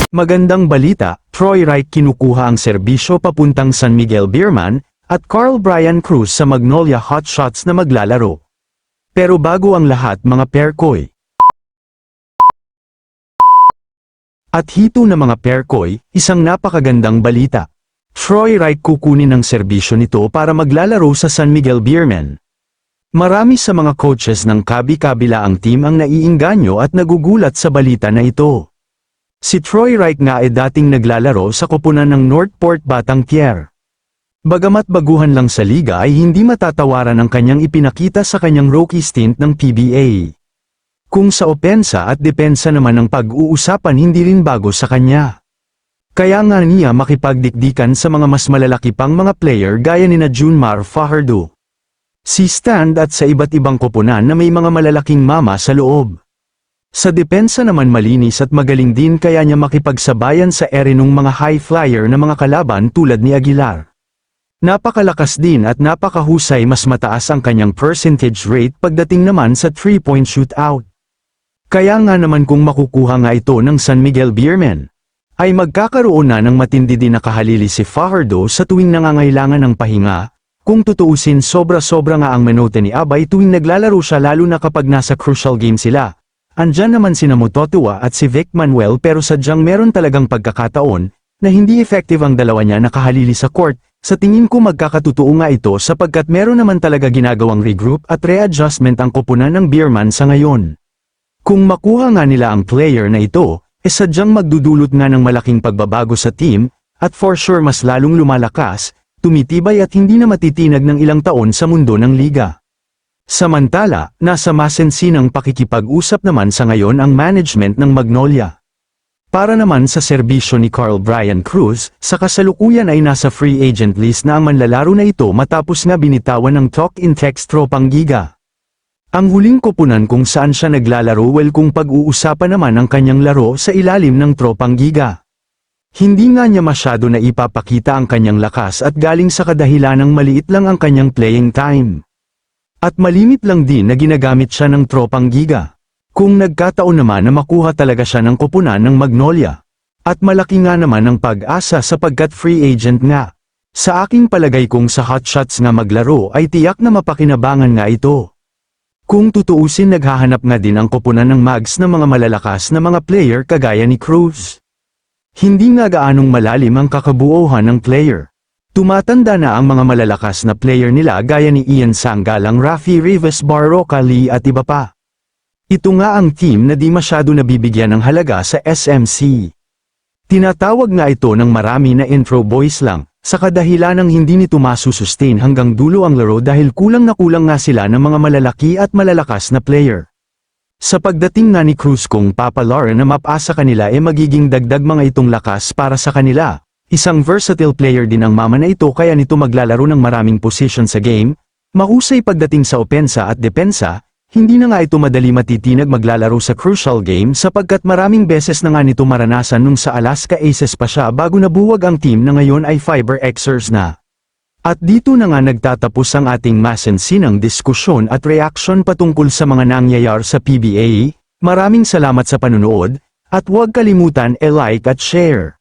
Magandang balita, Troy Wright kinukuha ang serbisyo papuntang San Miguel Beerman, at Carl Brian Cruz sa Magnolia Hotshots na maglalaro. Pero bago ang lahat mga perkoy. At hito na mga perkoy, isang napakagandang balita. Troy Wright kukunin ang serbisyo nito para maglalaro sa San Miguel Beerman. Marami sa mga coaches ng kabi-kabila ang team ang naiinganyo at nagugulat sa balita na ito. Si Troy Wright nga ay dating naglalaro sa koponan ng Northport Batang Pierre. Bagamat baguhan lang sa liga ay hindi matatawaran ang kanyang ipinakita sa kanyang rookie stint ng PBA. Kung sa opensa at depensa naman ang pag-uusapan hindi rin bago sa kanya. Kaya nga niya makipagdikdikan sa mga mas malalaki pang mga player gaya nina Junmar Fajardo, si Stand at sa iba't ibang koponan na may mga malalaking mama sa loob. Sa depensa naman malinis at magaling din kaya niya makipagsabayan sa ere nung mga high flyer na mga kalaban tulad ni Aguilar. Napakalakas din at napakahusay, mas mataas ang kanyang percentage rate pagdating naman sa 3-point shootout. Kaya nga naman kung makukuha nga ito ng San Miguel Beerman, ay magkakaroon na ng matindi din na kahalili si Fajardo sa tuwing nangangailangan ng pahinga. Kung tutuusin sobra-sobra nga ang menote ni Abay tuwing naglalaro siya lalo na kapag nasa crucial game sila. Andyan naman sina Mototua at si Vic Manuel pero sadyang meron talagang pagkakataon na hindi effective ang dalawa niya na kahalili sa court. Sa tingin ko magkakatotoo nga ito sapagkat meron naman talaga ginagawang regroup at readjustment ang koponan ng Beerman sa ngayon. Kung makuha nga nila ang player na ito, sadyang magdudulot nga ng malaking pagbabago sa team, at for sure mas lalong lumalakas, tumitibay at hindi na matitinag ng ilang taon sa mundo ng liga. Samantala, nasa masensinang pakikipag-usap naman sa ngayon ang management ng Magnolia. Para naman sa serbisyo ni Carl Brian Cruz, sa kasalukuyan ay nasa free agent list na ang manlalaro na ito matapos nga binitawan ng talk in text tropang Giga. Ang huling koponan kung saan siya naglalaro kung pag-uusapan naman ang kanyang laro sa ilalim ng tropang Giga. Hindi nga niya masyado na ipapakita ang kanyang lakas at galing sa kadahilanang maliit lang ang kanyang playing time. At malimit lang din na ginagamit siya ng tropang Giga. Kung nagkataon naman na makuha talaga siya ng koponan ng Magnolia. At malaki nga naman ang pag-asa sapagkat free agent nga. Sa aking palagay kung sa Hotshots nga maglaro ay tiyak na mapakinabangan nga ito. Kung tutuusin naghahanap nga din ang koponan ng Mags ng mga malalakas na mga player kagaya ni Cruz. Hindi nga gaanong malalim ang kakabuuhan ng player. Tumatanda na ang mga malalakas na player nila gaya ni Ian Sanggalang, Rafi Rivas, Barroca Lee at iba pa. Ito nga ang team na di masyado nabibigyan ng halaga sa SMC. Tinatawag nga ito ng marami na intro boys lang, sa kadahilanang hindi nito masusustain hanggang dulo ang laro dahil kulang na kulang nga sila ng mga malalaki at malalakas na player. Sa pagdating nga ni Cruz kung papalaran na mapasa kanila magiging dagdag mga itong lakas para sa kanila. Isang versatile player din ang mama na ito kaya nito maglalaro ng maraming position sa game, mahusay pagdating sa opensa at depensa. Hindi na nga ito madali matitinag maglalaro sa crucial game sapagkat maraming beses na nga nito maranasan nung sa Alaska Aces pa siya bago nabuwag ang team na ngayon ay Fiber Xers na. At dito na nga nagtatapos ang ating masensinang diskusyon at reaksyon patungkol sa mga nangyayari sa PBA. Maraming salamat sa panunood, at huwag kalimutan like at share.